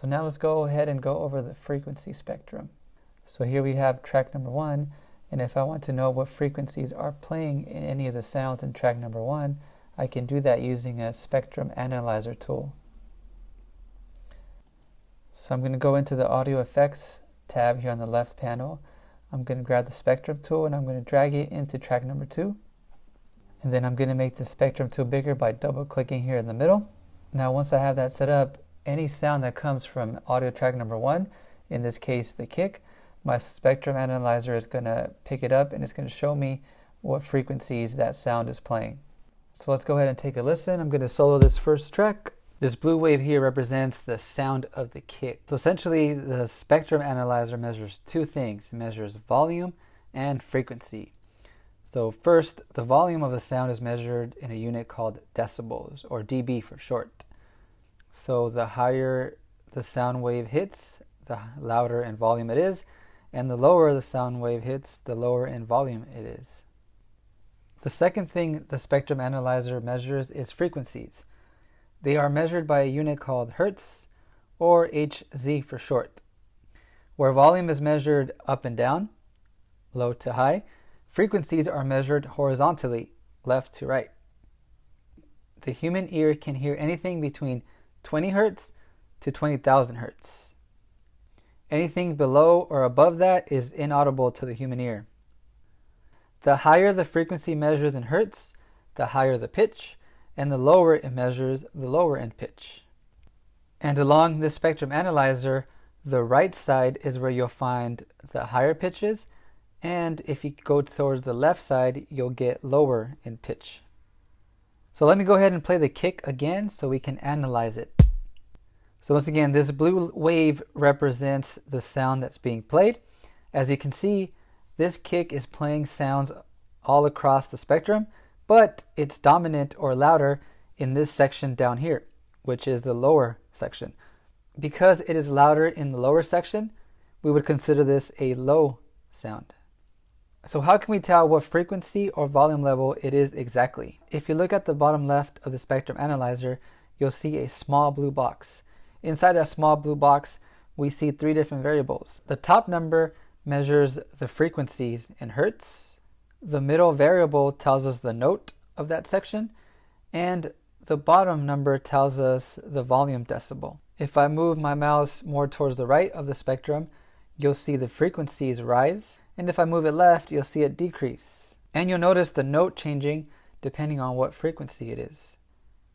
So now let's go ahead and go over the frequency spectrum. So here we have track number 1, and if I want to know what frequencies are playing in any of the sounds in track number 1, I can do that using a spectrum analyzer tool. So I'm going to go into the audio effects tab here on the left panel. I'm going to grab the spectrum tool and I'm going to drag it into track number 2. And then I'm going to make the spectrum tool bigger by double clicking here in the middle. Now once I have that set up, any sound that comes from audio track number 1, in this case the kick, my spectrum analyzer is going to pick it up and it's going to show me what frequencies that sound is playing. So let's go ahead and take a listen. I'm going to solo this first track. This blue wave here represents the sound of the kick. So essentially the spectrum analyzer measures two things. It measures volume and frequency. So first, the volume of a sound is measured in a unit called decibels, or dB for short. So the higher the sound wave hits, the louder in volume it is, and the lower the sound wave hits, the lower in volume it is. The second thing the spectrum analyzer measures is frequencies. They are measured by a unit called hertz, or Hz for short. Where volume is measured up and down, low to high, frequencies are measured horizontally, left to right. The human ear can hear anything between 20 hertz to 20,000 hertz. Anything below or above that is inaudible to the human ear. The higher the frequency measures in hertz, the higher the pitch, and the lower it measures, the lower in pitch. And along this spectrum analyzer, the right side is where you'll find the higher pitches, and if you go towards the left side, you'll get lower in pitch. So let me go ahead and play the kick again so we can analyze it. So once again, this blue wave represents the sound that's being played. As you can see, this kick is playing sounds all across the spectrum, but it's dominant or louder in this section down here, which is the lower section. Because it is louder in the lower section, we would consider this a low sound. So how can we tell what frequency or volume level it is exactly? If you look at the bottom left of the spectrum analyzer, you'll see a small blue box. Inside that small blue box, we see three different variables. The top number measures the frequencies in hertz. The middle variable tells us the note of that section, and the bottom number tells us the volume decibel. If I move my mouse more towards the right of the spectrum, you'll see the frequencies rise, and if I move it left, you'll see it decrease. And you'll notice the note changing depending on what frequency it is.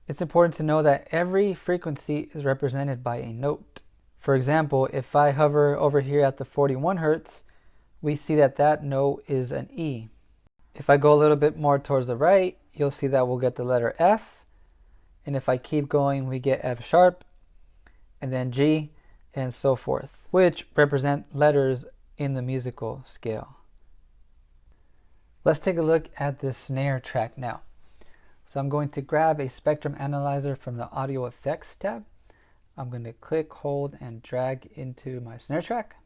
It's important to know that every frequency is represented by a note. For example, if I hover over here at the 41 hertz, we see that that note is an E. If I go a little bit more towards the right, you'll see that we'll get the letter F. And if I keep going, we get F sharp, and then G, and so forth, which represent letters in the musical scale. Let's take a look at this snare track now. So I'm going to grab a spectrum analyzer from the audio effects tab. I'm going to click, hold, and drag into my snare track.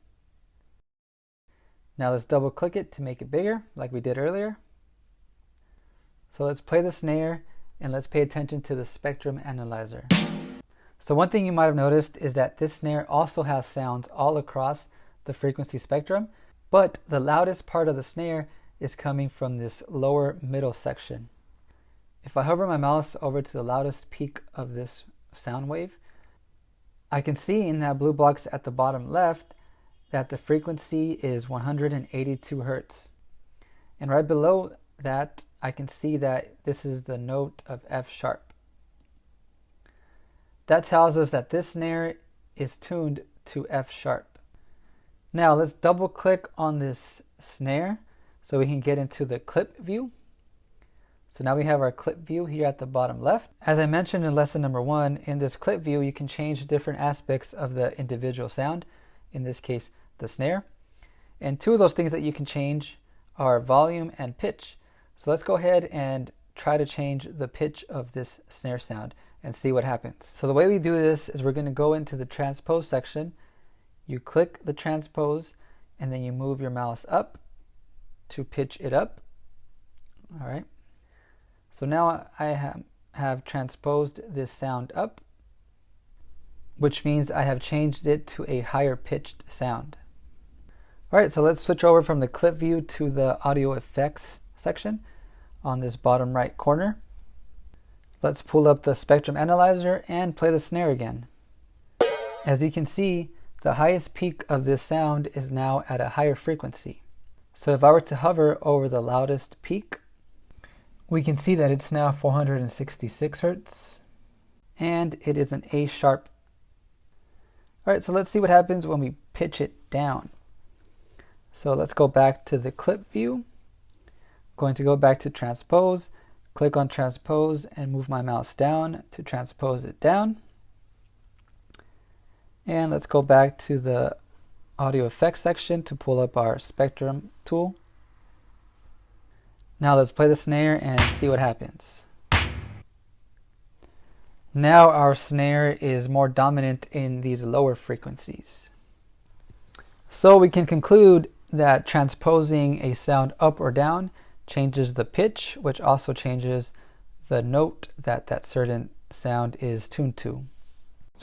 Now let's double click it to make it bigger like we did earlier. So let's play the snare and let's pay attention to the spectrum analyzer. So one thing you might have noticed is that this snare also has sounds all across the frequency spectrum, but the loudest part of the snare is coming from this lower middle section. If I hover my mouse over to the loudest peak of this sound wave, I can see in that blue box at the bottom left that the frequency is 182 hertz. And right below that, I can see that this is the note of F sharp. That tells us that this snare is tuned to F sharp. Now let's double click on this snare so we can get into the clip view. So now we have our clip view here at the bottom left. As I mentioned in lesson number 1, in this clip view you can change different aspects of the individual sound, in this case the snare. And two of those things that you can change are volume and pitch. So let's go ahead and try to change the pitch of this snare sound and see what happens. So the way we do this is we're going to go into the transpose section. You click the transpose and then you move your mouse up to pitch it up. All right. So now I have transposed this sound up. which means I have changed it to a higher pitched sound. Alright, so let's switch over from the clip view to the audio effects section on this bottom right corner. Let's pull up the spectrum analyzer and play the snare again. As you can see, the highest peak of this sound is now at a higher frequency. So if I were to hover over the loudest peak, we can see that it's now 466 Hertz, and it is an A sharp. Alright, so let's see what happens when we pitch it down. So let's go back to the clip view. I'm going to go back to transpose, click on transpose and move my mouse down to transpose it down. And let's go back to the audio effects section to pull up our spectrum tool. Now let's play the snare and see what happens. Now our snare is more dominant in these lower frequencies. So we can conclude that transposing a sound up or down changes the pitch, which also changes the note that that certain sound is tuned to.